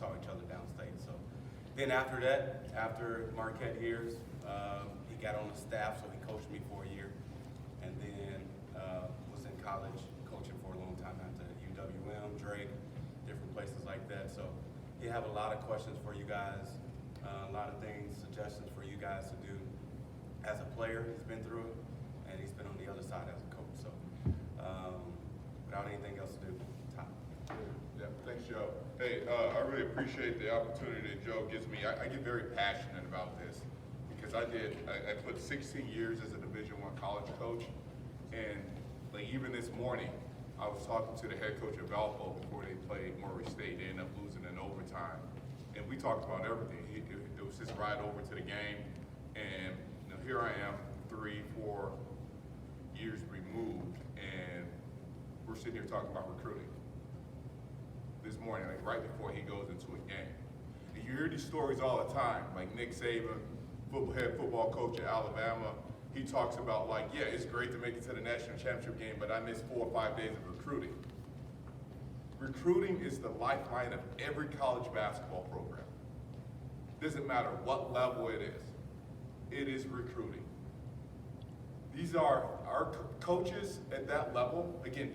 saw each other downstate. So then after that, after Marquette years, he got on the staff, so he coached me for a year, and then was in college coaching for a long time after UWM, Drake, different places like that. So he have a lot of questions for you guys, a lot of things, suggestions for you guys to do as a player. He's been through it, and he's been on the other side as a coach. So without anything else to do, Todd. Yeah, thanks, Joe. Hey, I really appreciate the opportunity that Joe gives me. I get very passionate about this because I put 16 years as a Division I college coach, and like even this morning, I was talking to the head coach of Valpo before they played Murray State. They ended up losing in overtime, and we talked about everything. It was his ride over to the game, and here I am, 3-4 years removed, and we're sitting here talking about recruiting. This morning, like right before he goes into a game. And you hear these stories all the time, like Nick Saban, head football coach at Alabama, he talks about like, yeah, it's great to make it to the national championship game, but I missed 4 or 5 days of recruiting. Recruiting is the lifeline of every college basketball program. Doesn't matter what level it is recruiting. These are our coaches at that level, again,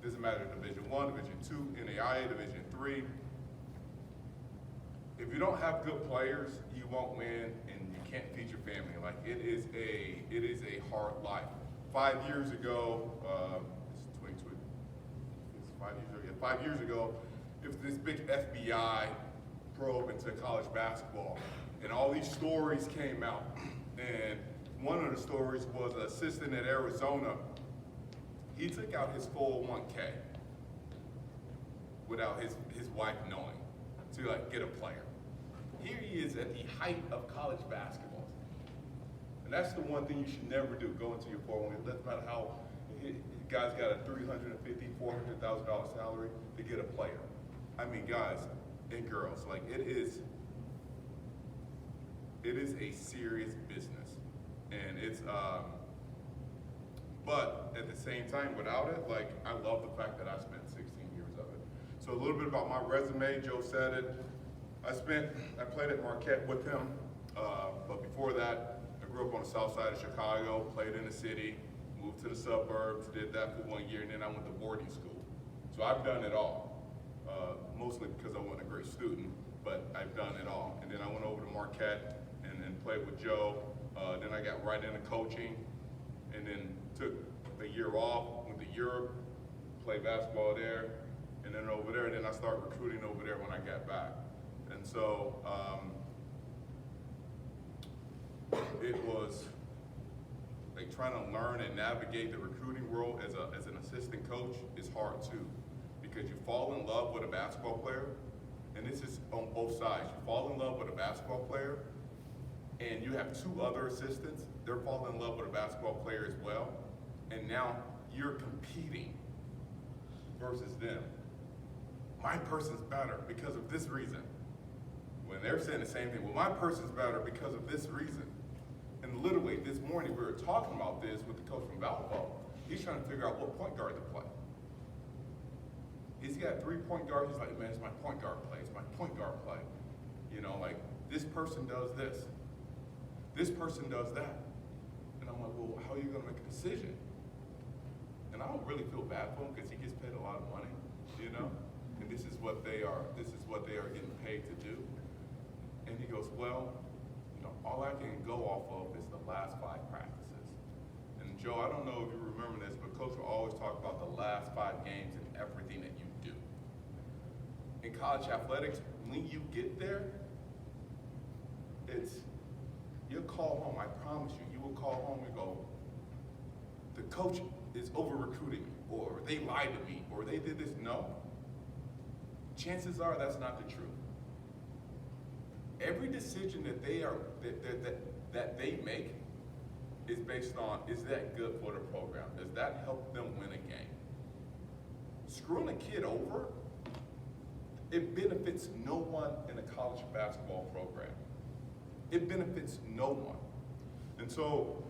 doesn't matter Division I, Division II, NAIA, Division III. If you don't have good players, you won't win, and you can't feed your family. Like it is a hard life. 5 years ago, it's 2020. It's 5 years ago. Yeah, 5 years ago, it was this big FBI probe into college basketball, and all these stories came out. And one of the stories was an assistant at Arizona. He took out his 401k without his wife knowing to like get a player. Here he is at the height of college basketball. And that's the one thing you should never do, go into your 401k. It doesn't matter how, guys got a $350,000, $400,000 salary to get a player. I mean, guys and girls, like it is a serious business. And it's, but at the same time, without it, like I love the fact that I spent 16 years of it. So a little bit about my resume, Joe said it. I played at Marquette with him, but before that, I grew up on the south side of Chicago, played in the city, moved to the suburbs, did that for 1 year, and then I went to boarding school. So I've done it all, mostly because I wasn't a great student, but I've done it all. And then I went over to Marquette and played with Joe. Then I got right into coaching, and then took a year off, went to Europe, played basketball there, and then over there, and then I started recruiting over there when I got back. And so it was like trying to learn and navigate the recruiting world as an assistant coach is hard too, because you fall in love with a basketball player, and this is on both sides. You fall in love with a basketball player, and you have 2 other assistants, they're falling in love with a basketball player as well, and now you're competing versus them. My person's better because of this reason. When they're saying the same thing, well, my person's better because of this reason. And literally this morning we were talking about this with the coach from Valpo. He's trying to figure out what point guard to play. He's got 3 point guards, he's like, man, it's my point guard play, it's my point guard play. You know, like this person does this. This person does that. And I'm like, well, how are you gonna make a decision? And I don't really feel bad for him because he gets paid a lot of money, you know? And this is what they are getting paid to do. And he goes, well, you know, all I can go off of is the last 5 practices. And Joe, I don't know if you remember this, but Coach will always talk about the last 5 games and everything that you do. In college athletics, when you get there, you'll call home, I promise you, you will call home and go, the coach is over recruiting me, or they lied to me, or they did this. No. Chances are that's not the truth. Every decision that they make is based on, is that good for the program? Does that help them win a game? Screwing a kid over, it benefits no one in a college basketball program. It benefits no one. And so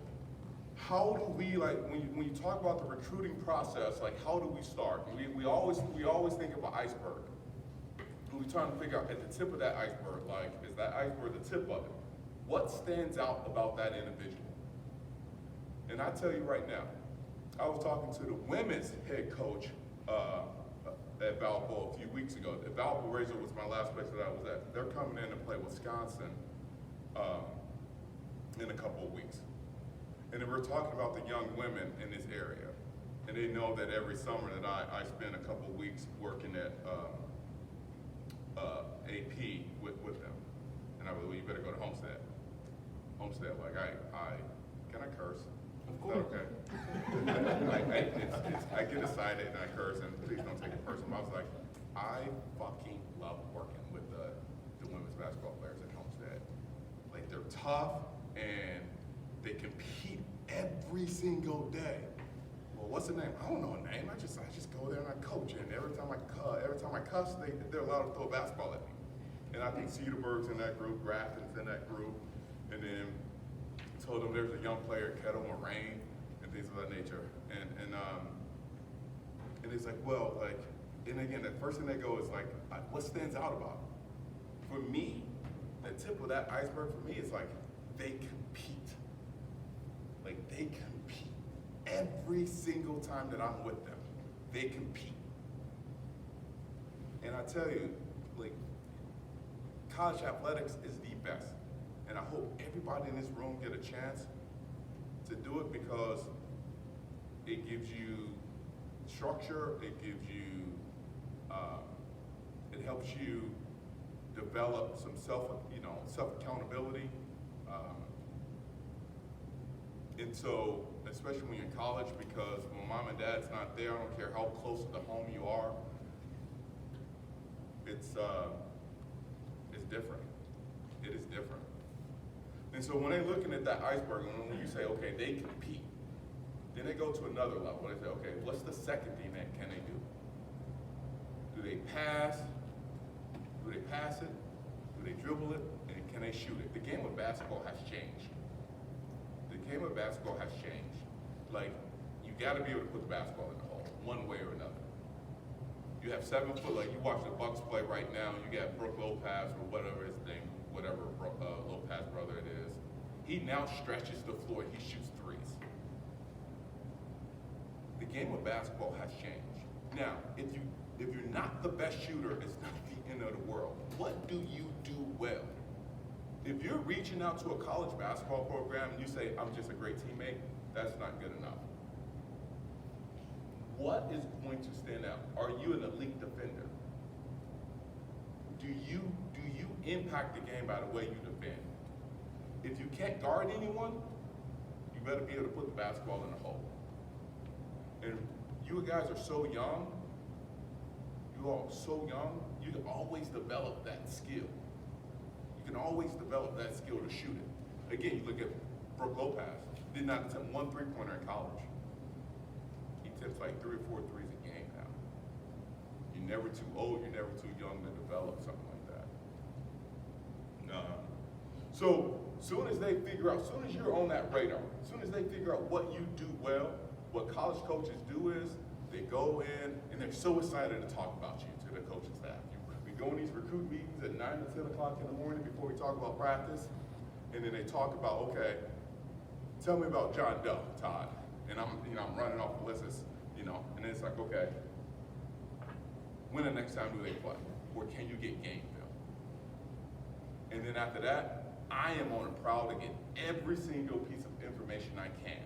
how do we, like, when you talk about the recruiting process, like how do we start? We always think of an iceberg. we're trying to figure out at the tip of that iceberg, like, is that iceberg the tip of it? What stands out about that individual? And I tell you right now, I was talking to the women's head coach at Valpo a few weeks ago. The Valpo Razor was my last place that I was at. They're coming in to play Wisconsin in a couple of weeks. And then we're talking about the young women in this area. And they know that every summer that I spend a couple of weeks working at AP with them. And I was, well, you better go to Homestead. Homestead, like can I curse? Of course. Okay. I get excited and I curse, and please don't take it personal. I was like, I fucking love working with the women's basketball players at Homestead. Like, they're tough and they compete every single day. Well, what's the name? I don't know a name. I just go there and I coach, and every time I cuss, they're allowed to throw a basketball at me. And I think Cedarburg's in that group, Grafton's in that group, and then told them there's a young player, Kettle Moraine, and things of that nature. And it's like, well, like, and again, the first thing they go is like, what stands out about it? For me, the tip of that iceberg for me is like, they compete. Like, they compete. Every single time that I'm with them, they compete. And I tell you, like, college athletics is the best. And I hope everybody in this room get a chance to do it, because it gives you structure, it gives you, it helps you develop some self-accountability. And so, especially when you're in college, because when mom and dad's not there, I don't care how close to the home you are, it's different. It is different. And so when they're looking at that iceberg, and when you say, okay, they compete, then they go to another level. They say, okay, what's the second thing that can they do? Do they pass? Do they pass it? Do they dribble it? And can they shoot it? The game of basketball has changed. The game of basketball has changed. Like, you gotta be able to put the basketball in the hole, one way or another. You have 7 foot, like you watch the Bucks play right now, you got Brook Lopez or whatever his name, whatever Lopez brother it is. He now stretches the floor, he shoots threes. The game of basketball has changed. Now, if you're not the best shooter, it's not the end of the world. What do you do well? If you're reaching out to a college basketball program and you say, I'm just a great teammate, that's not good enough. What is going to stand out? Are you an elite defender? Do you impact the game by the way you defend? If you can't guard anyone, you better be able to put the basketball in the hole. And you guys are so young, you all are so young, you can always develop that skill. You can always develop that skill to shoot it. Again, you look at Brook Lopez, did not attempt 1 3-pointer in college. He attempts like 3 or 4 threes a game now. You're never too old, you're never too young to develop something like that. So soon as they figure out, soon as you're on that radar, soon as they figure out what you do well, what college coaches do is they go in and they're so excited to talk about you to the coaching staff. We go in these recruit meetings at 9 to 10 o'clock in the morning before we talk about practice, and then they talk about, okay, tell me about John Doe, Todd. And I'm running off the list, and it's like, okay, when the next time do they play? Or can you get game film? And then after that, I am on a prowl to get every single piece of information I can.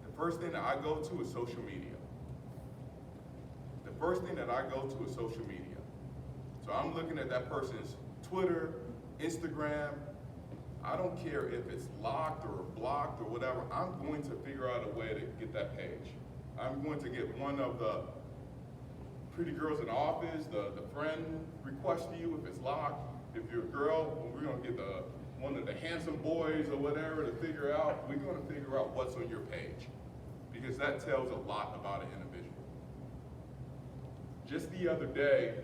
The first thing that I go to is social media. The first thing that I go to is social media. So I'm looking at that person's Twitter, Instagram. I don't care if it's locked or blocked or whatever. I'm going to figure out a way to get that page. I'm going to get one of the pretty girls in the office, the friend request to you if it's locked. If you're a girl, we're going to get one of the handsome boys or whatever to figure out. We're going to figure out what's on your page, because that tells a lot about an individual. Just the other day,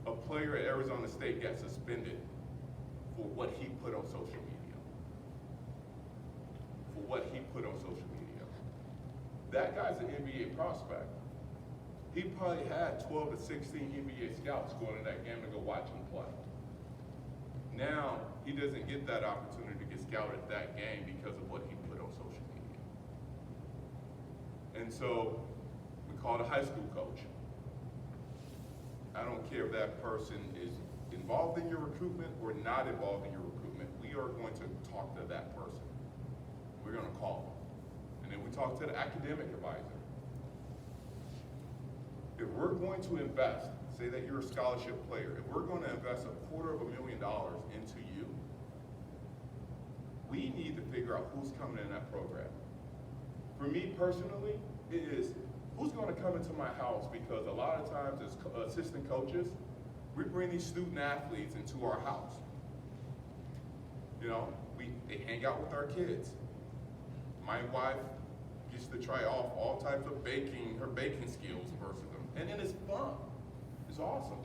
a player at Arizona State got suspended for what he put on social media. For what he put on social media. That guy's an NBA prospect. he probably had 12 to 16 NBA scouts going to that game to go watch him play. Now, he doesn't get that opportunity to get scouted at that game because of what he put on social media. And so, we called a high school coach. I don't care if that person is involved in your recruitment or not involved in your recruitment. We are going to talk to that person. We're going to call them. And then we talk to the academic advisor. If we're going to invest, say that you're a scholarship player, if we're going to invest $250,000 into you, we need to figure out who's coming in that program. For me personally, it is who's going to come into my house, because a lot of times as assistant coaches, we bring these student athletes into our house. You know, they hang out with our kids. My wife gets to try off all types of her baking skills versus them. And then it's fun. It's awesome.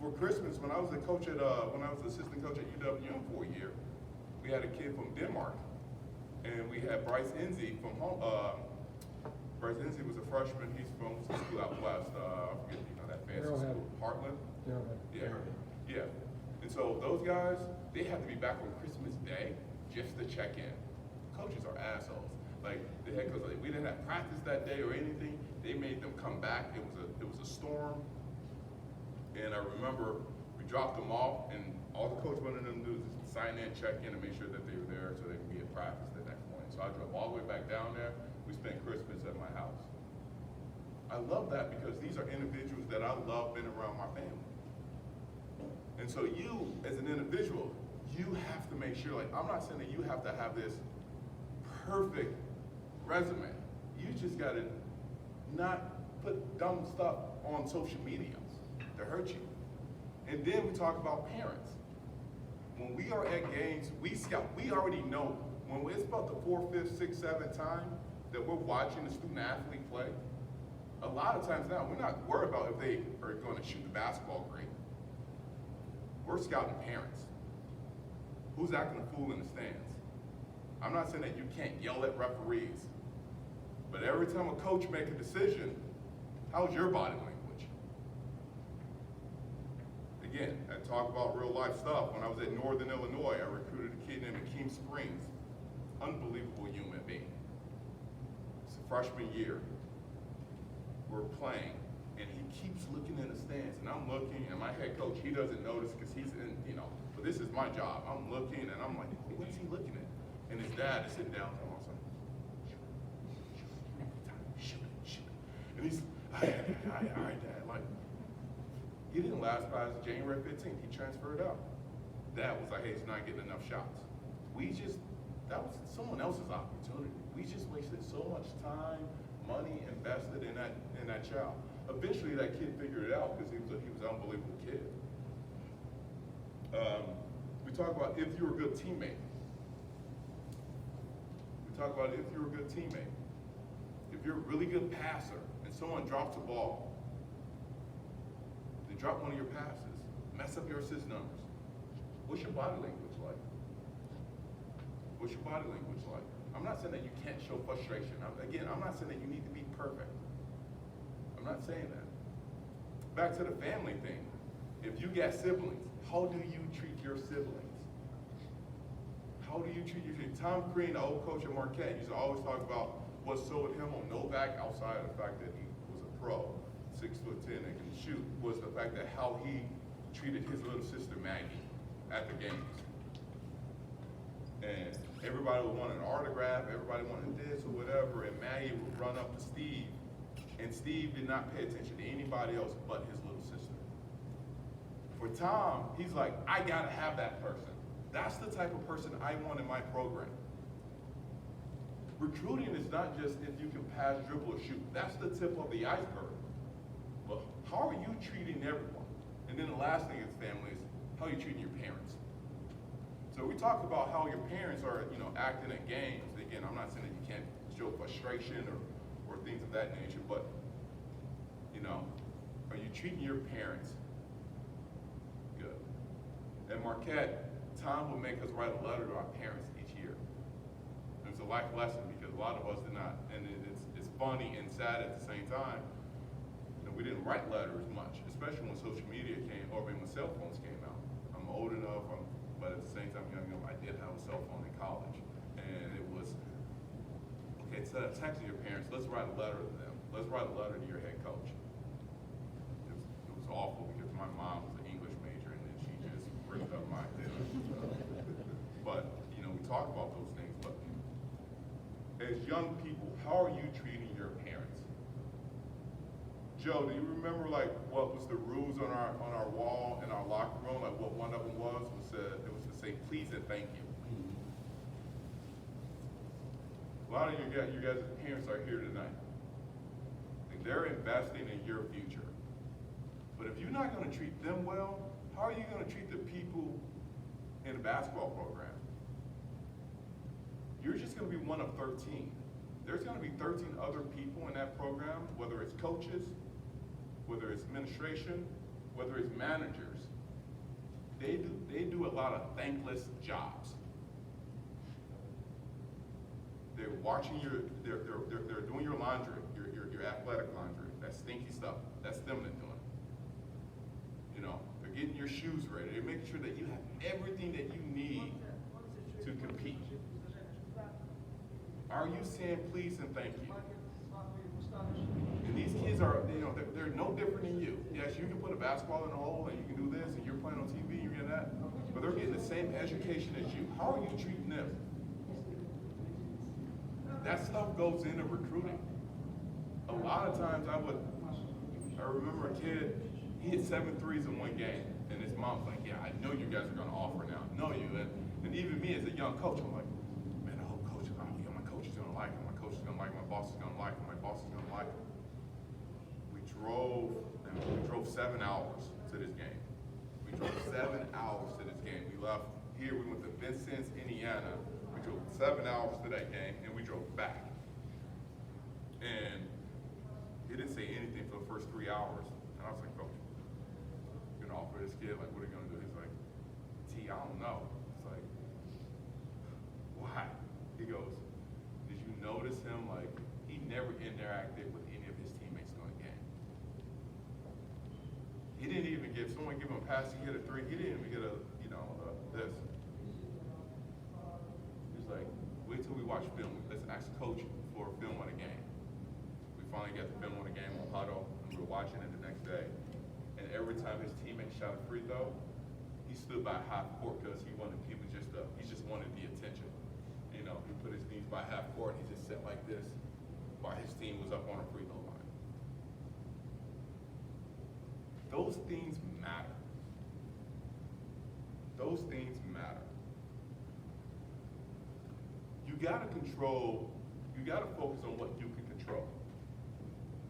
For Christmas, when I was assistant coach at UWM for a year, we had a kid from Denmark. And we had Bryce Enzi from home. Bryce Enzi was a freshman. He's from school out west. I forget, that fancy school. Heartland? Yeah. Yeah. And so those guys, they had to be back on Christmas Day just to check in. Coaches are assholes. Like the head coach, we didn't have practice that day or anything. They made them come back. It was a storm. And I remember we dropped them off, and all the coach wanted them to do is sign in, check in, and make sure that they were there so they could be at practice the next morning. So I drove all the way back down there. We spent Christmas at my house. I love that because these are individuals that I love being around my family. And so you, as an individual, you have to make sure, I'm not saying that you have to have this perfect resume. You just gotta not put dumb stuff on social media to hurt you. And then we talk about parents. When we are at games, we already know when it's about the 4th, 5th, 6th, 7th time that we're watching the student athlete play. A lot of times now, we're not worried about if they are going to shoot the basketball great. We're scouting parents. Who's acting a fool in the stands? I'm not saying that you can't yell at referees, but every time a coach makes a decision, how's your body language? Again, I talk about real life stuff. When I was at Northern Illinois, I recruited a kid named Akeem Springs. Unbelievable human being. It's a freshman year. We're playing, and he keeps looking in the stands, and I'm looking, and my head coach, he doesn't notice because he's in, but this is my job. I'm looking, and I'm like, what's he looking at? And his dad is sitting down, and I'm like, shoot. And he's, all right, Dad. Like, he didn't last past January 15th. He transferred out. Dad was like, hey, he's not getting enough shots. That was someone else's opportunity. We just wasted so much time, money invested in that child. Eventually, that kid figured it out because he was an unbelievable kid. We talk about if you're a good teammate. If you're a really good passer and someone drops the ball, they drop one of your passes, mess up your assist numbers. What's your body language like? I'm not saying that you can't show frustration. I'm not saying that you need to be perfect. I'm not saying that. Back to the family thing. If you got siblings, how do you treat your siblings? Tom Crean, the old coach at Marquette, used to always talk about what sold him on Novak, outside of the fact that he was a pro, 6'10" and can shoot, was the fact that how he treated his little sister Maggie at the games. And everybody would want an autograph, everybody wanted this or whatever, and Maggie would run up to Steve, and Steve did not pay attention to anybody else but his little sister. For Tom, he's like, I gotta have that person. That's the type of person I want in my program. Recruiting is not just if you can pass, dribble, or shoot. That's the tip of the iceberg. But how are you treating everyone? And then the last thing is family is how are you treating your parents? So we talk about how your parents are, acting at games. Again, I'm not saying that you can't show frustration or things of that nature, but, are you treating your parents good? At Marquette, Tom would make us write a letter to our parents each year. And it's a life lesson because a lot of us did not. And it's funny and sad at the same time. we didn't write letters much, especially when social media came, or when cell phones came out. I'm old enough, but at the same time young enough, I did have a cell phone in college. And it was, okay, instead of texting your parents, let's write a letter to them. Let's write a letter to your head coach. It was awful because my mom was an English major and then she just ripped up my head. But, you know, we talk about those things, but as young people, how are you treating your parents? Joe, do you remember like what was the rules on our wall in our locker room? Like what one of them was it was to say please and thank you. A lot of you guys' parents are here tonight. And they're investing in your future. But if you're not going to treat them well, how are you going to treat the people in the basketball program? You're just going to be one of 13. There's going to be 13 other people in that program, whether it's coaches, whether it's administration, whether it's managers. They do a lot of thankless jobs. They're watching they're doing your laundry, your athletic laundry, that stinky stuff. That's them that doing it. You know, they're getting your shoes ready. They're making sure that you have everything that you need to compete. Are you saying please and thank you? And these kids are, you know, they're no different than you. Yes, you can put a basketball in a hole and you can do this and you're playing on TV, you're getting that, but they're getting the same education as you. How are you treating them? That stuff goes into recruiting. A lot of times I remember a kid, he hit 7 threes in one game, and his mom's like, yeah, I know you guys are gonna offer now. Know you, and even me as a young coach, I'm like, man, I hope coach is gonna, yeah, my coach is gonna like him, my coach is gonna like him, my boss is gonna like him, my boss is gonna like him. We drove 7 hours to this game. We drove 7 hours to this game. We left here, we went to Vincennes, Indiana. We drove 7 hours to that game, and we drove back. And he didn't say anything for the first 3 hours. And I was like, coach, you're gonna offer this kid, like, what are you gonna do? He's like, T, I don't know. It's like, why? He goes, did you notice him? Like, he never interacted with any of his teammates during the game. He didn't even give, someone give him a pass, he hit a 3, he didn't even get a, this. He's like, wait till we watch film. Let's ask coach for a film on a game. We finally got the film on a game on huddle, and we were watching it the next day. And every time his teammate shot a free throw, he stood by half court because he just wanted the attention. You know, he put his knees by half court, and he just sat like this while his team was up on a free throw line. Those things matter. Those things matter. You gotta focus on what you can control.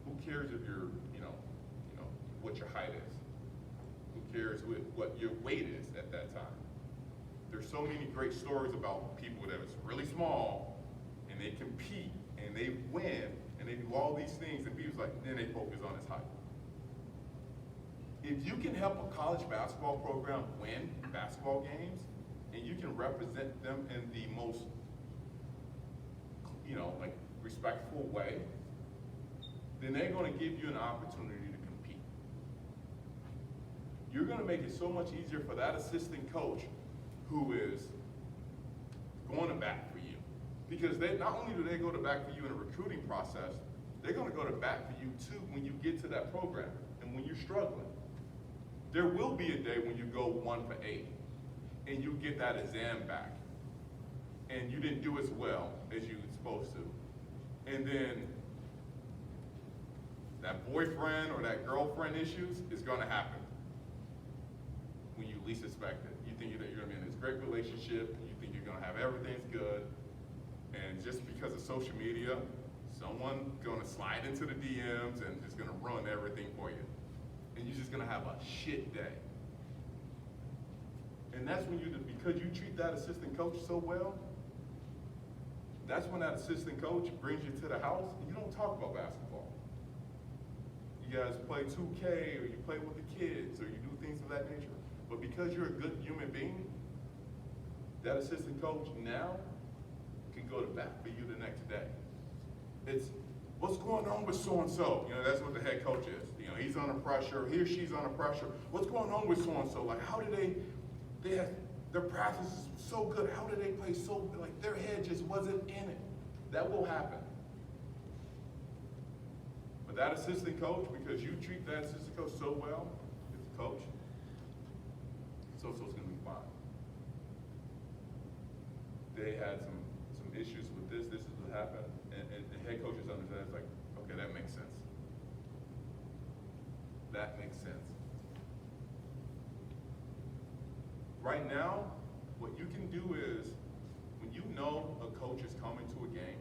Who cares if what your height is? Who cares what your weight is at that time? There's so many great stories about people that is really small and they compete and they win and they do all these things and people's like, then they focus on his height. If you can help a college basketball program win basketball games and you can represent them in the most, respectful way, then they're going to give you an opportunity to compete. You're going to make it so much easier for that assistant coach who is going to bat for you. Because not only do they go to bat for you in a recruiting process, they're going to go to bat for you too when you get to that program and when you're struggling. There will be a day when you go 1 for 8 and you get that exam back and you didn't do as well as you were supposed to. And then that boyfriend or that girlfriend issues is gonna happen when you least expect it. You think that you're gonna be in this great relationship, and you think you're gonna have everything's good, and just because of social media, someone's gonna slide into the DMs and just gonna ruin everything for you. And you're just gonna have a shit day. And that's when because you treat that assistant coach so well, that's when that assistant coach brings you to the house and you don't talk about basketball. You guys play 2K or you play with the kids or you do things of that nature. But because you're a good human being, that assistant coach now can go to bat for you the next day. What's going on with so-and-so? You know, that's what the head coach is. You know, he's under pressure, he or she's under pressure. What's going on with so-and-so? Like, how did they have, their practice is so good. How did they play so, like, their head just wasn't in it. That will happen. But that assistant coach, because you treat that assistant coach so well, as a coach, so-and-so's gonna be fine. They had some issues with this is what happened, and the head coaches understand, it's like, okay, that makes sense. That makes sense. Right now, what you can do is, when you know a coach is coming to a game,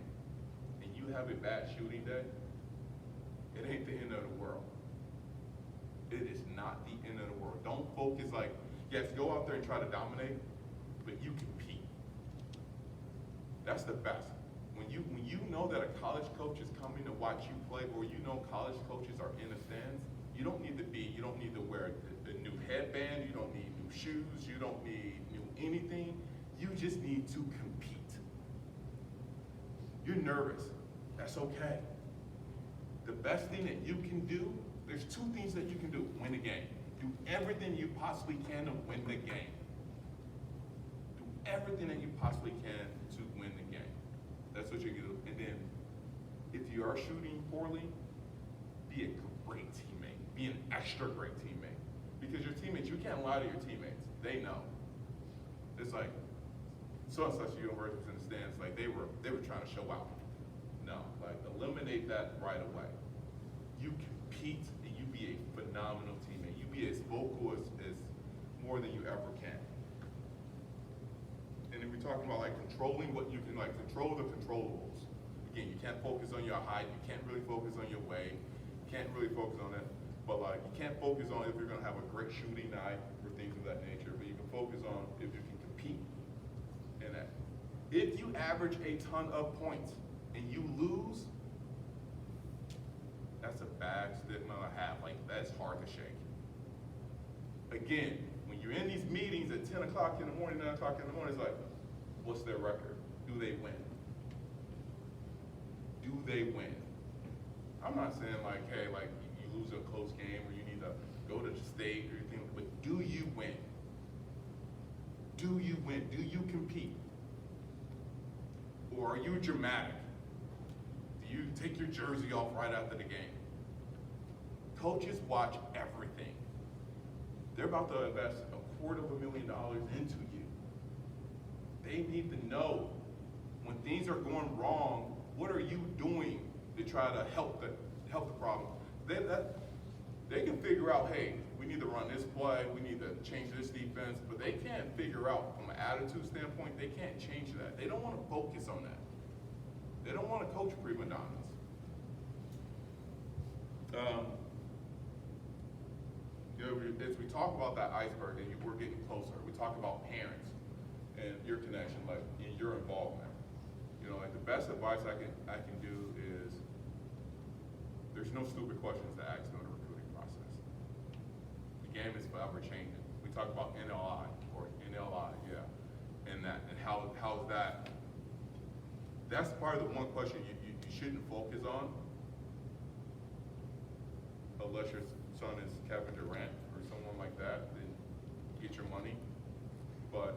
and you have a bad shooting day, it ain't the end of the world. It is not the end of the world. Don't focus like, yes, go out there and try to dominate, but you compete. That's the best. When you know that a college coach is coming to watch you play, or you know college coaches are in the stands, you don't need to wear a new headband, you don't need new shoes, you don't need new anything. You just need to compete. You're nervous. That's okay. The best thing that you can do, there's two things that you can do. Win the game. Do everything you possibly can to win the game. Do everything that you possibly can to win the game. That's what you can do. And then, if you are shooting poorly, be a great teammate. Be an extra great teammate. Because your teammates, you can't lie to your teammates. They know. It's like, so-and-such universities in the stands, like they were trying to show out. No, like eliminate that right away. You compete and you be a phenomenal teammate. You be as vocal as more than you ever can. And if we're talking about like controlling what you can, like control the controllables. Again, you can't focus on your height, you can't really focus on your weight, you can't really focus on it. But like you can't focus on if you're gonna have a great shooting night or things of that nature, but you can focus on if you can compete in that. If you average a ton of points and you lose, that's a bad stigma to have. Like, that's hard to shake. Again, when you're in these meetings at 10 o'clock in the morning, 9 o'clock in the morning, it's like, what's their record? Do they win? Do they win? I'm not saying like, hey, like you lose a close game or you need to go to the state or anything, but do you win? Do you win? Do you compete? Or are you dramatic? Do you take your jersey off right after the game? Coaches watch everything. They're about to invest $250,000 into you. They need to know when things are going wrong, what are you doing to try to help the problem? They can figure out, hey, we need to run this play, we need to change this defense, but they can't figure out from an attitude standpoint, they can't change that. They don't want to focus on that. They don't want to coach prima donnas. As we talk about that iceberg and we're getting closer, we talk about parents and your connection, like in your involvement. You know, like the best advice I can do is there's no stupid questions to ask during the recruiting process. The game is forever changing. We talk about NLI, yeah, and how's that? That's probably the one question you shouldn't focus on, unless your son is Kevin Durant or someone like that, then get your money. But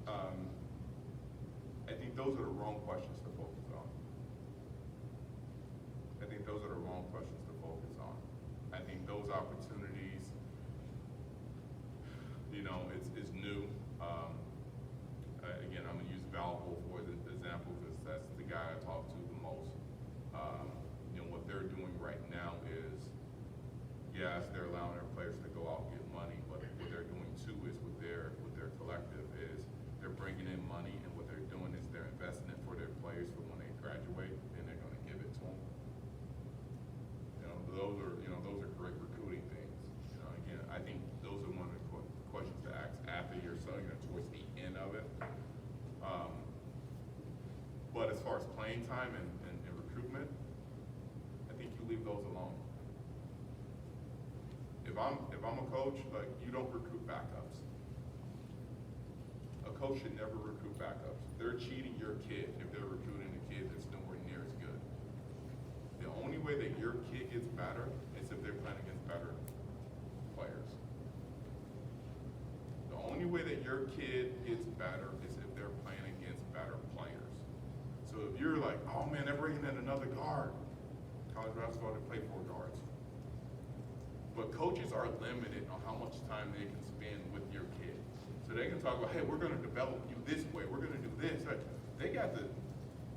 I think those are the wrong questions to focus on. I think those are the wrong questions to focus on. I think those opportunities, you know, it's new. Again, I'm gonna use Valuable for the example because that's the guy I talk to the most. You know, what they're doing right now is, yes, they're allowing their players to go out and get money, but what they're doing too is with their collective is they're bringing in money, and what they're doing is they're investing it for their players for when they graduate, and they're going to give it to them. You know, those are great recruiting things. You know, again, I think those are one of the questions to ask after your son, you know, towards the end of it. But as far as playing time and recruitment, I think you leave those alone. If I'm a coach, like, you don't recruit backups. A coach should never recruit backups. They're cheating your kid if they're recruiting a kid that's nowhere near as good. The only way that your kid gets better is if they're playing against better players. The only way that your kid gets better is if they're playing against better players. So if you're like, oh man, they're bringing in another guard. College basketball, they play 4 guards. But coaches are limited on how much time they can spend with your kid. So they can talk about, hey, we're gonna develop you this way, we're gonna do this. Right? They got the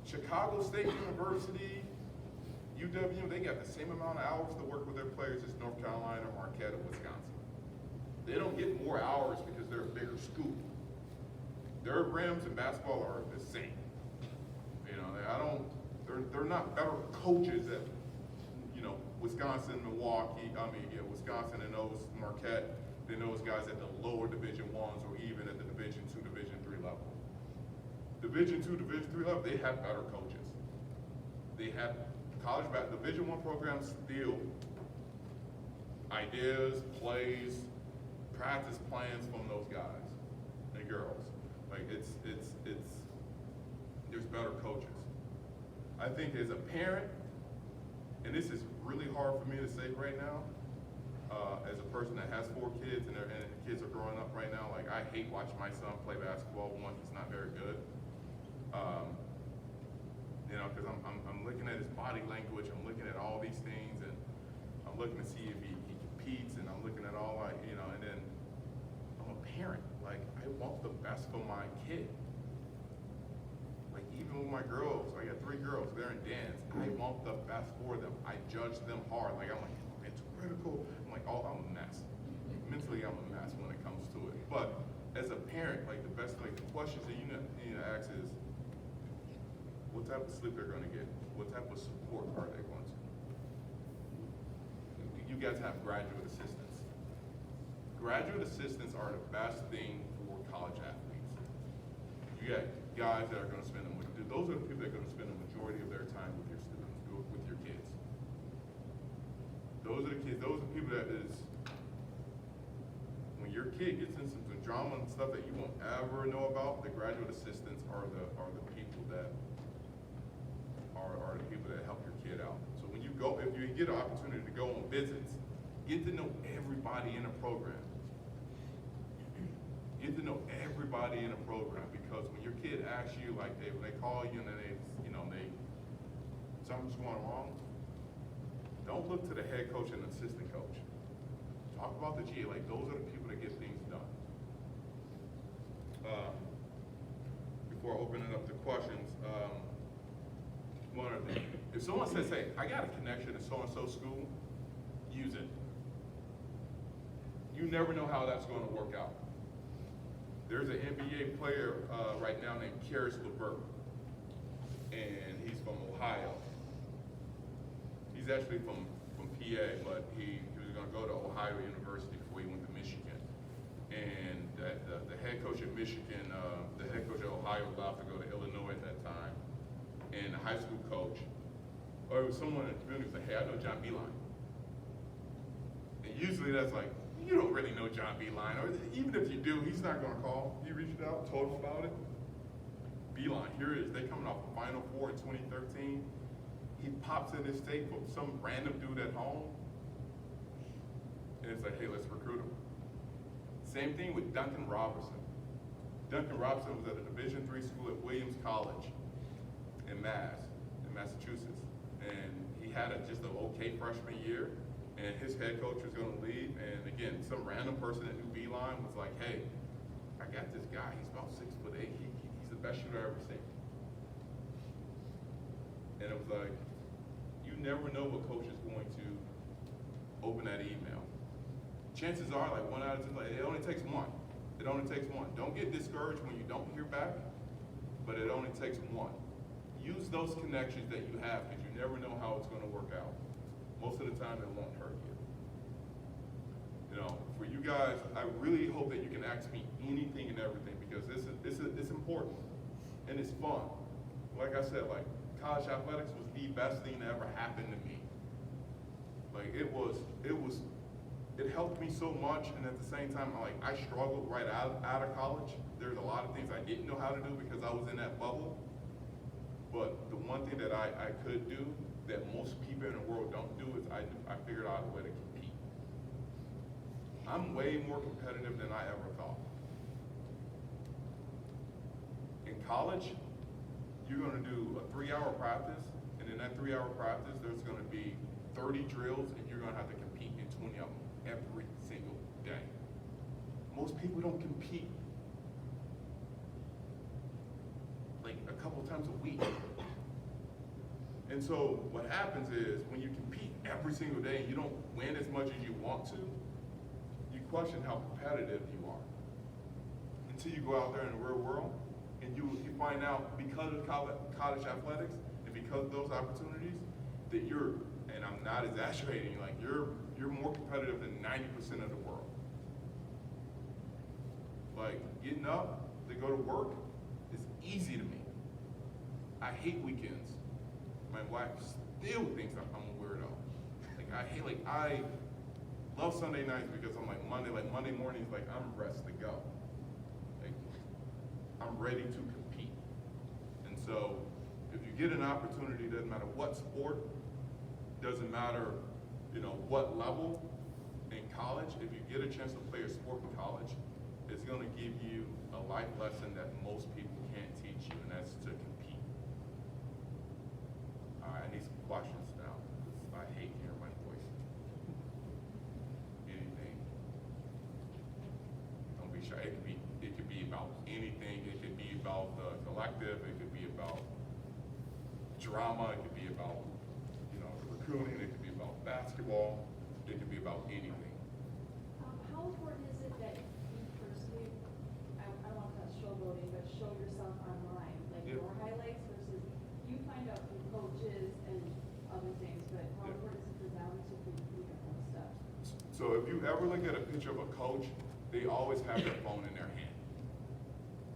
Chicago State University, UW, they got the same amount of hours to work with their players as North Carolina, Marquette, or Wisconsin. They don't get more hours because they're a bigger school. Their rims in basketball are the same. You know, they're not better coaches at, you know, Wisconsin, Milwaukee, Wisconsin and those Marquette than those guys at the lower Division I's or even at the Division II, Division III level. Division II, Division III level, they have better coaches. They have Division I programs steal ideas, plays, practice plans from those guys and girls. Like there's better coaches. I think as a parent, and this is really hard for me to say right now, as a person that has 4 kids and kids are growing up right now, like I hate watching my son play basketball. One, he's not very good. You know, because I'm looking at his body language, I'm looking at all these things, and I'm looking to see if he competes, and I'm looking at all you know, and then I'm a parent. Like I want the best for my kid. Like even with my girls, I got 3 girls, they're in dance. I want the best for them. I judge them hard. Like I'm like, it's critical. I'm like, oh, I'm a mess. Mentally, I'm a mess when it comes to it. But as a parent, like the best, like the questions that you need to ask is, what type of sleep they're going to get? What type of support are they going to? You guys have graduate assistants. Graduate assistants are the best thing for college athletes. You got guys that are going to spend those are the people that are going to spend the majority of their time with your students, with your kids. Those are the kids, those are the people that is, when your kid gets into some drama and stuff that you won't ever know about, the graduate assistants are the people that are the people that help your kid out. So when you go, if you get an opportunity to go on visits, get to know everybody in a program. Get to know everybody in a program, because when your kid asks you, like when they call you and then something's going wrong, don't look to the head coach and assistant coach. Talk about the GA, like those are the people that get things done. Before opening up to questions, one other thing. If someone says, hey, I got a connection to so-and-so school, use it. You never know how that's going to work out. There's an NBA player right now named Karis LeVert, and he's from Ohio. He's actually from PA, but he was going to go to Ohio University before he went to Michigan. And the head coach at Michigan, the head coach at Ohio was allowed to go to Illinois at that time. And the high school coach, or it was someone in the community was like, hey, I know John Beeline. And usually that's like, you don't really know John Beeline, or even if you do, he's not gonna call. He reached out, told him about it. Beeline, here it is. They coming off the Final Four in 2013. He pops in his tape from some random dude at home. And it's like, hey, let's recruit him. Same thing with Duncan Robertson. Duncan Robertson was at a Division III school at Williams College in Massachusetts. And he had just an okay freshman year. And his head coach was going to leave, and again, some random person that knew Beeline was like, hey, I got this guy, he's about 6'8", he's the best shooter I've ever seen. And it was like, you never know what coach is going to open that email. Chances are, like 1 out of 10, like, it only takes one. It only takes one. Don't get discouraged when you don't hear back, but it only takes one. Use those connections that you have, because you never know how it's going to work out. Most of the time, it won't hurt you. You know, for you guys, I really hope that you can ask me anything and everything, because it's important and it's fun. Like I said, like college athletics was the best thing that ever happened to me. Like it helped me so much, and at the same time, I struggled right out of college. There's a lot of things I didn't know how to do because I was in that bubble. But the one thing that I could do that most people in the world don't do is I figured out a way to compete. I'm way more competitive than I ever thought. In college, you're gonna do a 3-hour practice, and in that 3-hour practice, there's gonna be 30 drills, and you're gonna have to compete in 20 of them every single day. Most people don't compete like a couple times a week. And so what happens is when you compete every single day and you don't win as much as you want to, you question how competitive you are. Until you go out there in the real world and you find out because of college athletics and because of those opportunities that you're, and I'm not exaggerating, like you're more competitive than 90% of the world. Like getting up to go to work is easy to me. I hate weekends. My wife still thinks I'm a weirdo. I love Sunday nights because I'm like Monday mornings, like I'm ready to go. Like I'm ready to compete. And so if you get an opportunity, doesn't matter what sport, doesn't matter, what level in college, if you get a chance to play a sport in college, it's gonna give you a life lesson that most people can't teach you, and that's to compete. All right, I need some questions now, because I hate hearing my voice. Anything. Don't be shy. It could be about anything. It could be about the collective. It could be about drama. It could be about, recruiting. It could be about basketball. It could be about anything. How important is it that you personally, I don't want to showboating, but show yourself online, like Yeah. your highlights versus you find out from coaches and other things, but how Yeah. important is it for them to look at that stuff? So if you ever look at a picture of a coach, they always have their phone in their hand.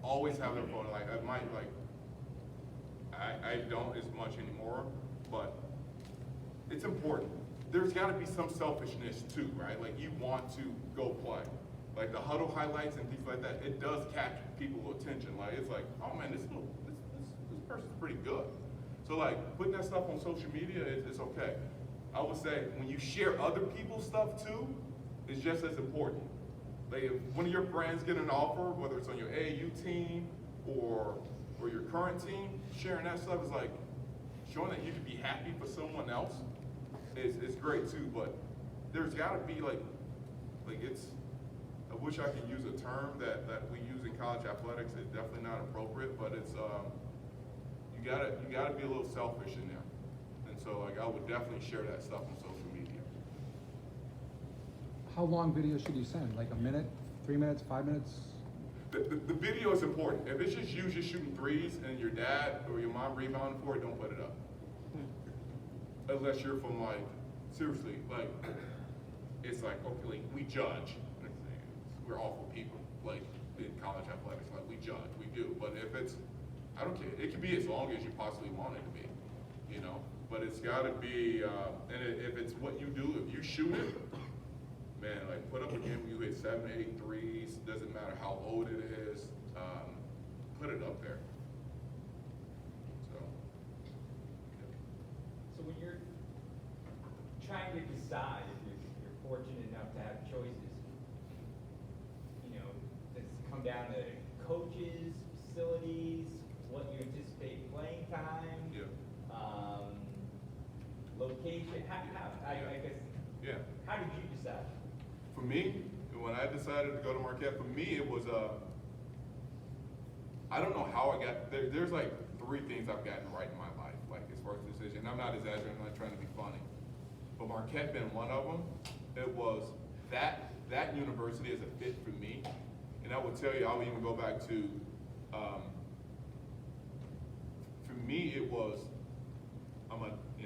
Always have their phone. Like I don't as much anymore, but it's important. There's got to be some selfishness too, right? Like you want to go play. Like the huddle highlights and things like that, it does catch people's attention. Like it's like, oh man, this person's pretty good. So like putting that stuff on social media is okay. I would say when you share other people's stuff too, it's just as important. Like if one of your friends get an offer, whether it's on your AAU team or your current team, sharing that stuff is like showing that you can be happy for someone else is great too. But there's got to be like it's. I wish I could use a term that we use in college athletics. It's definitely not appropriate, but it's you gotta be a little selfish in there. And so like I would definitely share that stuff on social media. How long videos should you send? Like a minute, 3 minutes, 5 minutes? The video is important. If it's just you just shooting threes and your dad or your mom rebounding for it, don't put it up. Unless you're from like, seriously, like, it's like, okay, like, we judge. We're awful people, like, in college athletics, like, we judge, we do. But if it's, I don't care, it can be as long as you possibly want it to be, But it's gotta be, and if it's what you do, if you shoot it, man, like, put up a game where you hit 7, 8 threes, doesn't matter how old it is, put it up there. So. So when you're trying to decide if you're fortunate enough to have choices, does it come down to coaches, facilities, what you anticipate playing time? Yeah. Location, I guess, Yeah. how did you decide? For me, when I decided to go to Marquette, for me it was I don't know how I got there. There's like 3 things I've gotten right in my life, like as far as decision. I'm not exaggerating, I'm not trying to be funny. But Marquette being one of them, it was that university is a fit for me. And I would tell you, I would even go back to, for me it was,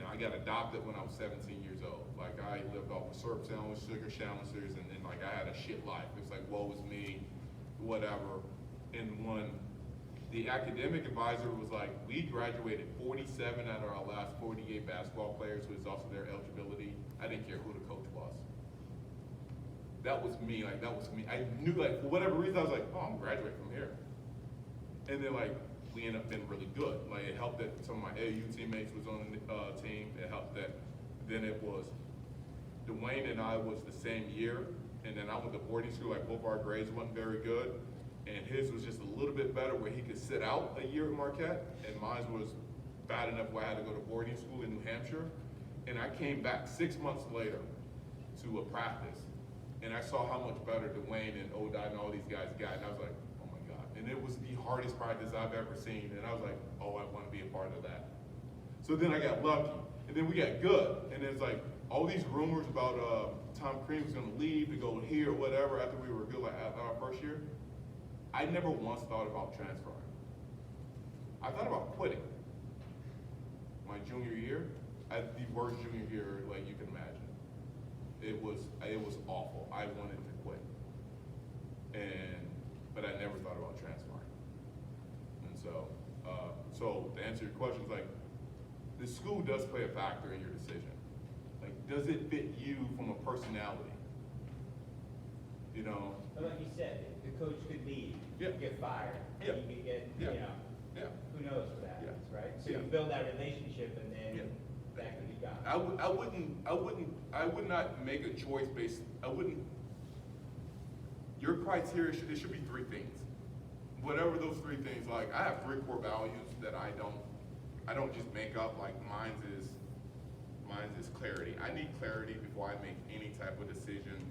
I got adopted when I was 17 years old. Like I lived off of syrup sandwich, sugar sandwiches, and like I had a shit life. It's like, woe is me, whatever. And when the academic advisor was like, we graduated 47 out of our last 48 basketball players who exhausted their eligibility, I didn't care who the coach was. That was me, like that was me. I knew, like, for whatever reason, I was like, oh, I'm graduating from here. And then like, we ended up being really good. Like, it helped that some of my AAU teammates was on the team. It helped that then it was Dwayne and I was the same year, and then I went to boarding school. Like, both our grades wasn't very good, and his was just a little bit better where he could sit out a year at Marquette, and mine was bad enough where I had to go to boarding school in New Hampshire. And I came back 6 months later to a practice, and I saw how much better Dwayne and Odai and all these guys got, and I was like, oh my God. And it was the hardest practice I've ever seen, and I was like, oh, I want to be a part of that. So then I got lucky, and then we got good, and there's like all these rumors about Tom Crean was going to leave to go here or whatever after we were good, like after our first year. I never once thought about transferring. I thought about quitting. My junior year, I had the worst junior year like you can imagine. It was awful. I wanted to quit, but I never thought about transferring. And so, so to answer your question, like, the school does play a factor in your decision. Like, does it fit you from a personality? You know? But like you said, the coach could leave, Yeah. get fired, Yeah. you could get, Yeah. you know, Yeah. who knows what happens, right? So Yeah. you build that relationship and then Yeah. that could be gone. I would not make a choice based, your criteria, it should be three things. Whatever those three things, like, I have three core values that I don't just make up, like mine's is clarity. I need clarity before I make any type of decision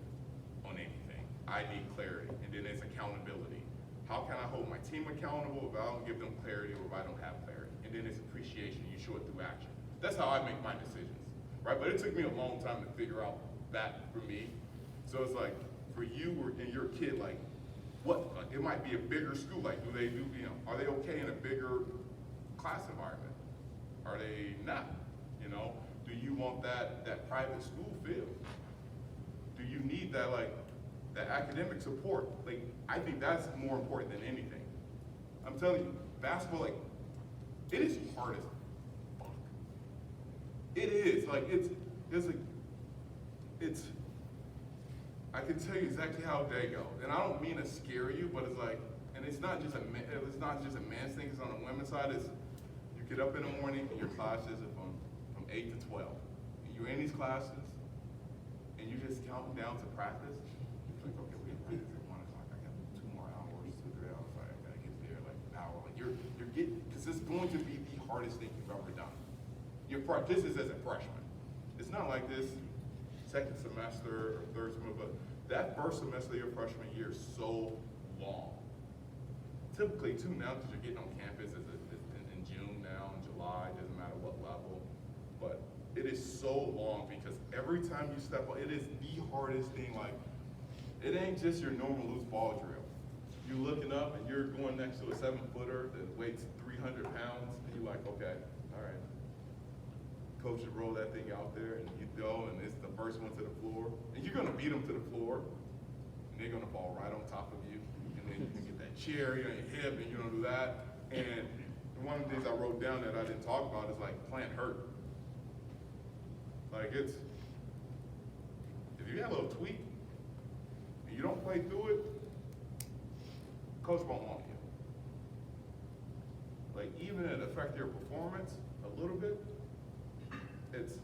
on anything. I need clarity, and then it's accountability. How can I hold my team accountable if I don't give them clarity or if I don't have clarity? And then it's appreciation, you show it through action. That's how I make my decisions, right? But it took me a long time to figure out that for me. So it's like, for you and your kid, like, it might be a bigger school, like, are they okay in a bigger class environment? Are they not, you know? Do you want that private school feel? Do you need that, like, that academic support? Like, I think that's more important than anything. I'm telling you, basketball, like, it is hard as fuck. It is, like, I can tell you exactly how they go. And I don't mean to scare you, but it's like, and it's not just a man's thing, it's on the women's side, it's, you get up in the morning and your classes are from 8 to 12. And you're in these classes, and you're just counting down to practice. Like, okay, we have practice at 1 o'clock. I got 2 more hours, 2, 3 hours. I gotta get there like an hour. Like, you're getting, because it's going to be the hardest thing you've ever done. This is as a freshman. It's not like this second semester or third semester, but that first semester of your freshman year is so long. Typically, too, now that you're getting on campus, it's in June now, in July, doesn't matter what level, but it is so long because every time you step on, it is the hardest thing. Like, it ain't just your normal loose ball drill. You're looking up and you're going next to a 7-footer that weighs 300 pounds, and you're like, okay, all right. Coach will roll that thing out there, and you go, and it's the first one to the floor, and you're gonna beat them to the floor, and they're gonna fall right on top of you, and then you can get that cherry on your hip, and you don't do that. And one of the things I wrote down that I didn't talk about is like playing hurt. Like, if you have a little tweak and you don't play through it, coach won't want you. Like, even if it affect your performance a little bit, it's,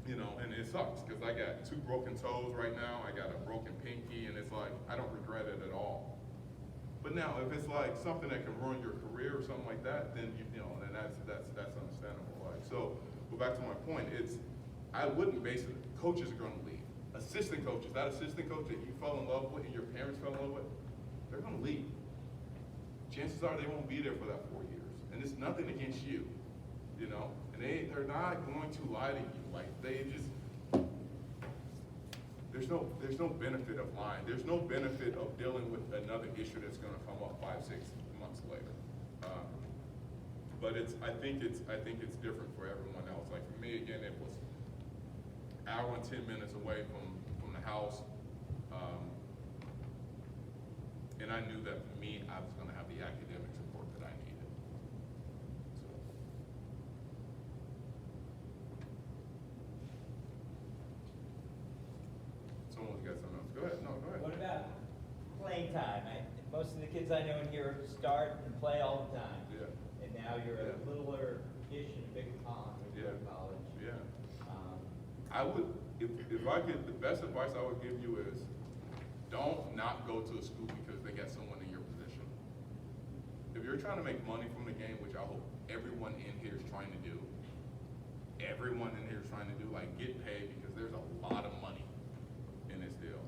you know, and it sucks because I got 2 broken toes right now. I got a broken pinky, and it's like, I don't regret it at all. But now, if it's like something that can ruin your career or something like that, then then that's understandable. Like, so, go back to my point. I wouldn't base it. Coaches are going to leave. Assistant coaches, that assistant coach that you fell in love with and your parents fell in love with, they're going to leave. Chances are they won't be there for that 4 years, and it's nothing against you, you know. And they're not going to lie to you. Like, there's no benefit of lying. There's no benefit of dealing with another issue that's going to come up 5, 6 months later. But I think it's different for everyone else. Like, for me, again, it was an hour and 10 minutes away from the house, and I knew that for me, I was going to have the academic support that I needed. Someone's got something else. Go ahead. No, go ahead. What about playing time? most of the kids I know in here start and play all the time. Yeah. And now you're a Yeah. littler fish in a big pond when you go to Yeah. college. Yeah. Um, I would, if I could, the best advice I would give you is, don't not go to a school because they got someone in your position. If you're trying to make money from the game, which I hope everyone in here is trying to do, like get paid because there's a lot of money in this deal.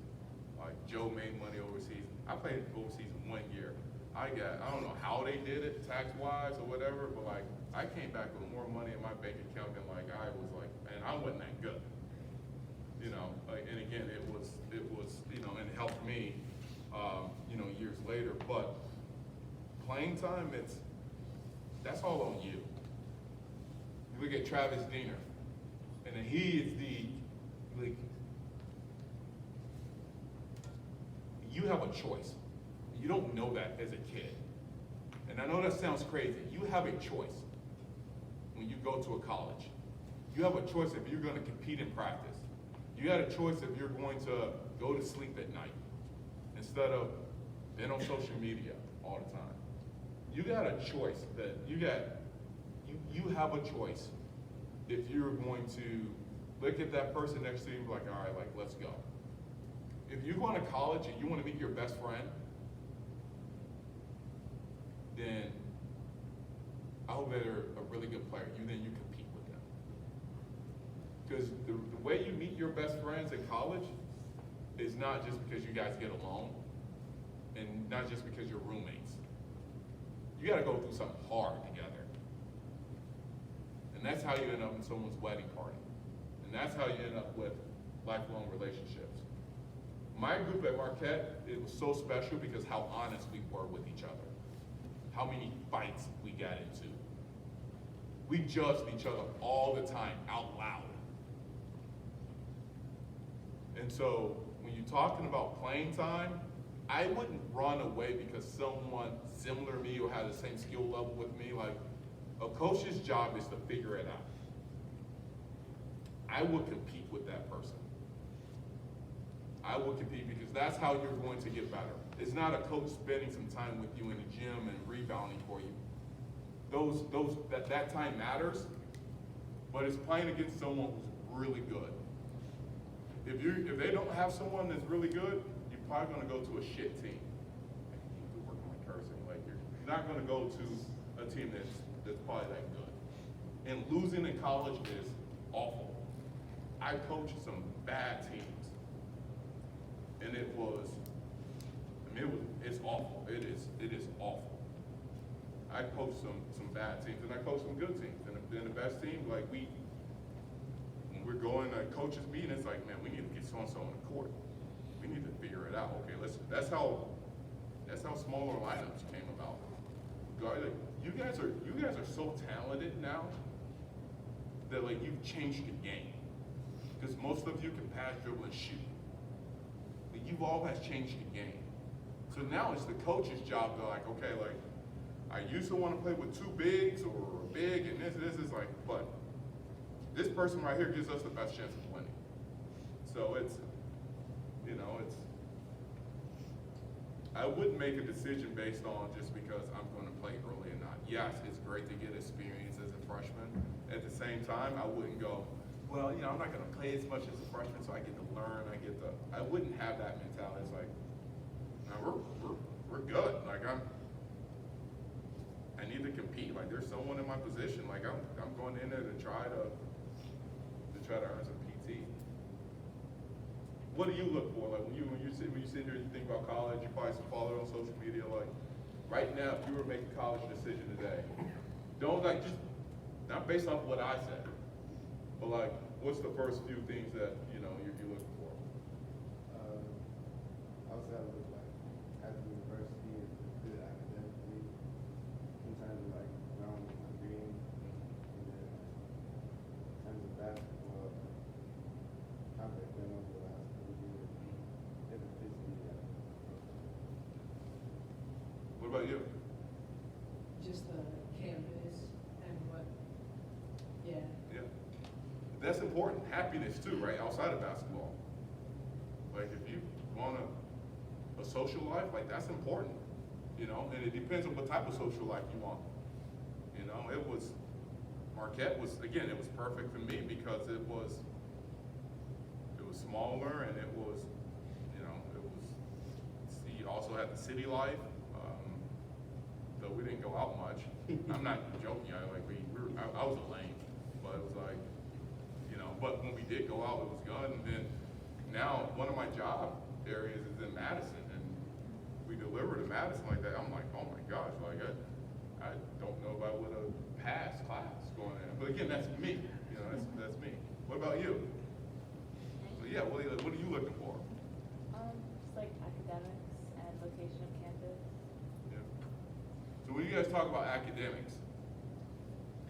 Like Joe made money overseas. I played overseas 1 year. I don't know how they did it tax-wise or whatever, but like I came back with more money in my bank account than like I was like, and I wasn't that good. You know, like, and again, it was, you know, and it helped me, you know, years later. But playing time, that's all on you. You look at Travis Diener, and then he is like, you have a choice. You don't know that as a kid. And I know that sounds crazy. You have a choice when you go to a college. You have a choice if you're gonna compete in practice. You had a choice if you're going to go to sleep at night instead of being on social media all the time. You got a choice that you have a choice if you're going to look at that person next to you and be like, all right, like, let's go. If you're going to college and you want to meet your best friend, then I hope that they're a really good player. Then you compete with them. Because the way you meet your best friends in college is not just because you guys get along and not just because you're roommates. You got to go through something hard together. And that's how you end up in someone's wedding party. And that's how you end up with lifelong relationships. My group at Marquette, it was so special because how honest we were with each other. How many fights we got into. We judged each other all the time, out loud. And so, when you're talking about playing time, I wouldn't run away because someone similar to me or has the same skill level with me. Like, a coach's job is to figure it out. I would compete with that person. I would compete because that's how you're going to get better. It's not a coach spending some time with you in the gym and rebounding for you. That time matters, but it's playing against someone who's really good. If they don't have someone that's really good, you're probably going to go to a shit team. I need to work on my cursing. Like you're not going to go to a team that's probably that good. And losing in college is awful. I coached some bad teams, and it's awful. It is awful. I coached some bad teams, and I coached some good teams. And the best team, like when we're going to coaches meeting, it's like, man, we need to get so-and-so on the court. We need to figure it out. Okay, that's how smaller lineups came about. You guys are so talented now that like you've changed the game. Because most of you can pass, dribble, and shoot. But you've always changed the game. So now it's the coach's job to like, okay, like, I used to want to play with two bigs or a big, and this is like, but this person right here gives us the best chance of winning. So I wouldn't make a decision based on just because I'm going to play early or not. Yes, it's great to get experience as a freshman. At the same time, I wouldn't go, well, I'm not going to play as much as a freshman, so I get to learn. I wouldn't have that mentality. It's like, no, we're good. Like I need to compete. Like there's someone in my position. Like I'm going in there to try to earn some PT. What do you look for? Like when you sit here, you think about college. You probably follow it on social media. Like right now, if you were to make a college decision today, don't just not based off what I said, but like what's the first few things that you're looking for? Also, I look like at the university is good academically. In terms of like around my reading, and then in terms of basketball, I've been over the last couple of years. If it fits me, yeah. What about you? Just the campus and yeah. Yeah. That's important. Happiness too, right? Outside of basketball. Like if you want a social life, like that's important. you know, and it depends on what type of social life you want. You know, Marquette was, again, it was perfect for me because it was smaller and it was, you know, you also had the city life, though we didn't go out much. I'm not joking, I was a lame, but it was like, you know, but when we did go out, it was good. And then now one of my job areas is in Madison, and we deliver to Madison like that. I'm like, oh my gosh, like I don't know if I would have passed class going there. But again, that's me, you know, that's me. What about you? So yeah, what are you looking for? Just like academics and location of campus. Yeah. So when you guys talk about academics,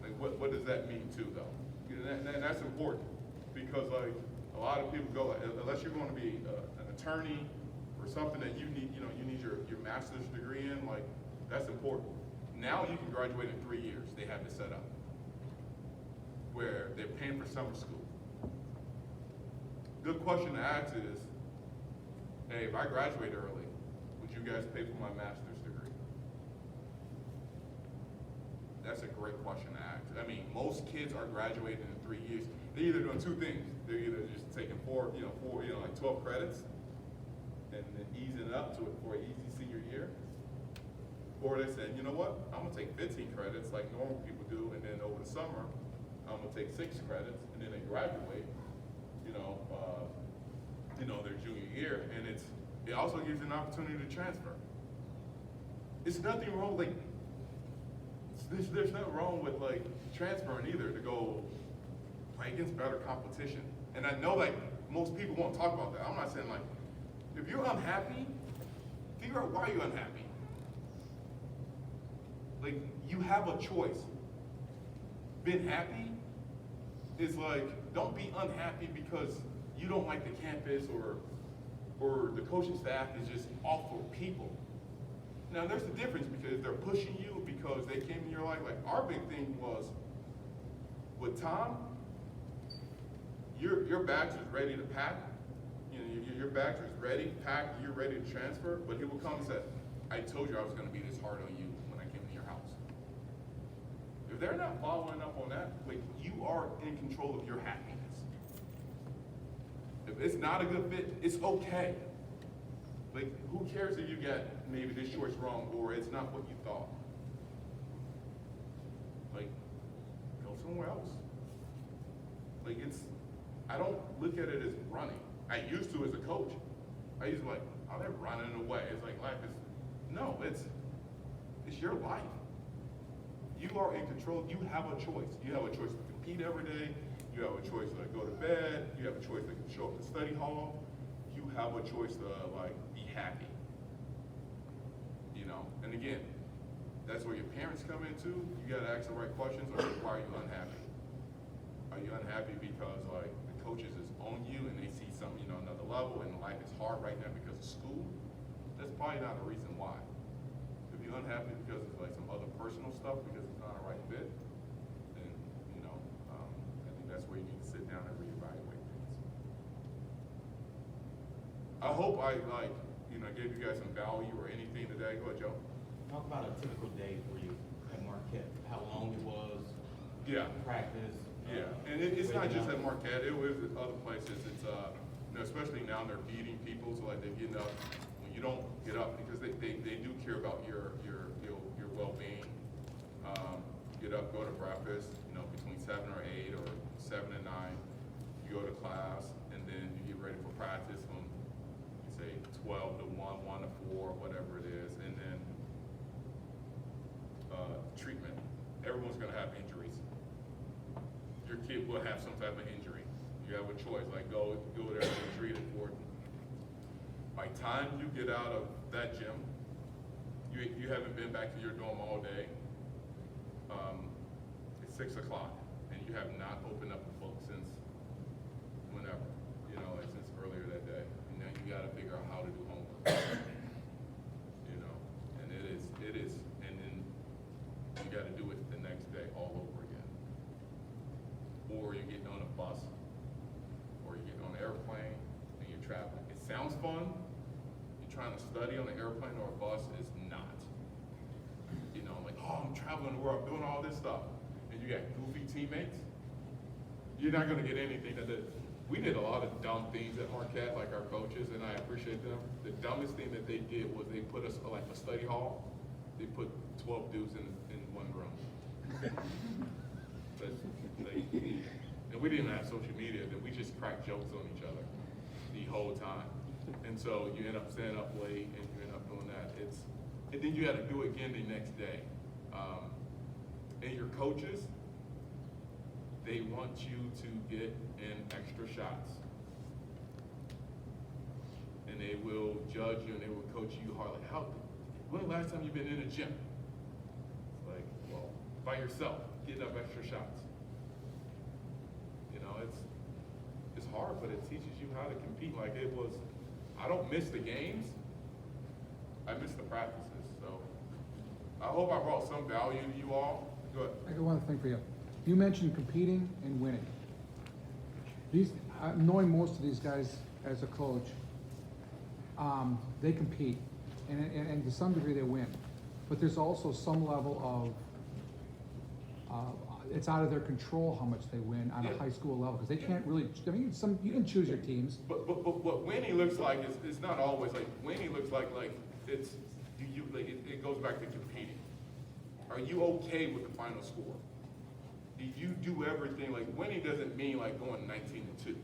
like what does that mean too, though? And that's important because like a lot of people go, unless you're going to be an attorney or something that you need, you know, you need your master's degree in, like that's important. Now you can graduate in 3 years. They have it set up where they're paying for summer school. Good question to ask is, hey, if I graduate early, would you guys pay for my master's degree? That's a great question to ask. I mean, most kids are graduating in 3 years. They're either doing two things. They're either just taking four, like 12 credits and then easing up to it for an easy senior year. Or they said, you know what, I'm gonna take 15 credits like normal people do, and then over the summer, I'm gonna take 6 credits, and then they graduate, their junior year, and it also gives you an opportunity to transfer. It's nothing wrong, like, there's nothing wrong with like transferring either to go play against better competition. And I know like most people won't talk about that. I'm not saying like, if you're unhappy, figure out why you're unhappy. Like, you have a choice. Being happy is like, don't be unhappy because you don't like the campus or the coaching staff is just awful people. Now, there's a difference because they're pushing you because they came in your life. Like, our big thing was, with Tom, your bachelor's ready to pack. You know, your bachelor's ready, packed, you're ready to transfer, but he will come and say, I told you I was gonna be this hard on you when I came to your house. If they're not following up on that, like, you are in control of your happiness. If it's not a good fit, it's okay. Like, who cares if you get maybe this choice wrong or it's not what you thought? Like, go somewhere else. Like, I don't look at it as running. I used to as a coach. I used to like, oh, they're running away. It's like life is, no, it's your life. You are in control. You have a choice. You have a choice to compete every day. You have a choice to go to bed. You have a choice to show up to study hall. You have a choice to like be happy. You know, and again, that's where your parents come in too. You gotta ask the right questions. Or why are you unhappy? Are you unhappy because like the coaches is on you and they see some, another level and life is hard right now because of school? That's probably not a reason why. If you're unhappy because of like some other personal stuff because it's not a right fit, then I think that's where you need to sit down and reevaluate things. I hope I gave you guys some value or anything today. Go ahead, Joe. Talk about a typical day for you at Marquette, how long it was, Yeah. practice. Yeah, and it's not waking just up. at Marquette, it was at other places. It's, especially now they're beating people, so like they're getting up, when you don't get up, because they do care about your well-being. Get up, go to breakfast, between 7 or 8 or 7 and 9, you go to class, and then you get ready for practice from, you say 12 to 1, 1 to 4, whatever it is, and then treatment. Everyone's gonna have injuries. Your kid will have some type of injury. You have a choice, like go there and get treated for it. By the time you get out of that gym, you haven't been back to your dorm all day. It's 6 o'clock, and you have not opened up a book since whenever, like since earlier that day. And now you gotta figure out how to do homework. And it is, and then you gotta do it the next day all over again. Or you're getting on a bus, or you're getting on an airplane, and you're traveling. It sounds fun. You're trying to study on an airplane or a bus is not. traveling the world, doing all this stuff, and you got goofy teammates, you're not gonna get anything that did. We did a lot of dumb things at Marquette, like our coaches, and I appreciate them. The dumbest thing that they did was they put us like a study hall. They put 12 dudes in one room. But and we didn't have social media, then we just cracked jokes on each other the whole time. And so you end up staying up late and you end up doing that. And then you had to do it again the next day. And your coaches, they want you to get in extra shots. And they will judge you and they will coach you hard. Like, when the last time you've been in a gym? It's like, well, by yourself, getting up extra shots. You know, it's hard, but it teaches you how to compete. Like it was, I don't miss the games, I miss the practices. So I hope I brought some value to you all. Go ahead. I got one thing for you. You mentioned competing and winning. Knowing most of these guys as a coach, they compete, and to some degree they win. But there's also some level of, it's out of their control how much they win on a high school level, because they can't really, I mean, you can choose your teams. But what winning looks like is it's not always like winning looks like it's it goes back to competing. Are you okay with the final score? Do you do everything? Like winning doesn't mean like going 19-2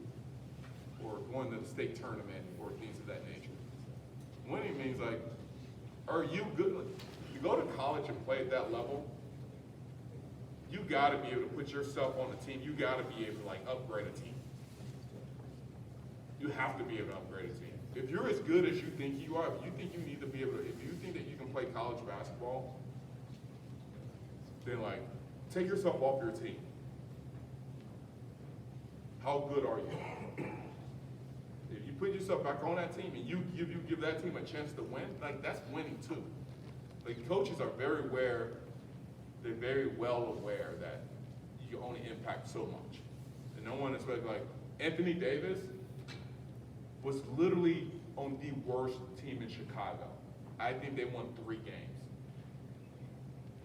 or going to the state tournament or things of that nature. Winning means like, are you good? Like, you go to college and play at that level, you got to be able to put yourself on a team. You got to be able to like upgrade a team. You have to be able to upgrade a team. If you're as good as you think you are, if you think you need to be able to, if you think that you can play college basketball, then like take yourself off your team. How good are you? If you put yourself back on that team and you give that team a chance to win, like that's winning too. Like coaches are very aware. They're very well aware that you only impact so much. And no one expects, like, Anthony Davis was literally on the worst team in Chicago. I think they won 3 games.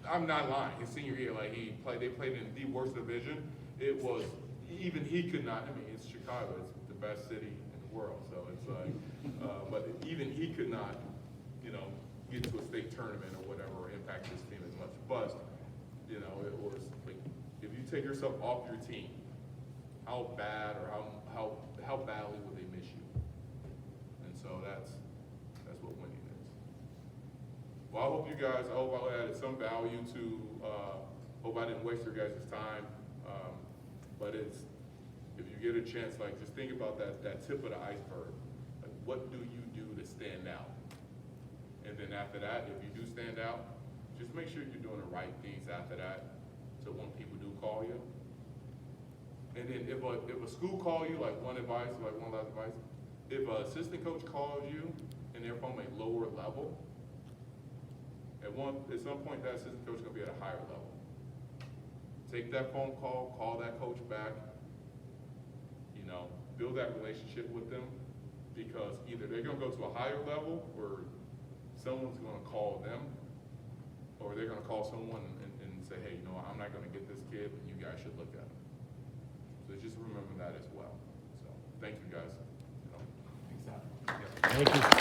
I'm not lying. His senior year, like they played in the worst division. It was, even he could not, I mean, it's Chicago, it's the best city in the world. So it's like, but even he could not, get to a state tournament or whatever, or impact his team as much. But, it was like, if you take yourself off your team, how bad or how badly will they miss you? And so that's what winning is. Well, I hope I added some value to, hope I didn't waste your guys' time. But if you get a chance, like just think about that tip of the iceberg. Like what do you do to stand out? And then after that, if you do stand out, just make sure you're doing the right things after that, so when people do call you. And then if a school call you, like one last advice, if an assistant coach calls you and they're from a lower level, at some point that assistant coach is gonna be at a higher level. Take that phone call that coach back, build that relationship with them, because either they're gonna go to a higher level or someone's gonna call them, or they're gonna call someone and say, hey, I'm not gonna get this kid, but you guys should look at him. So just remember that as well. So thank you guys. Thank you.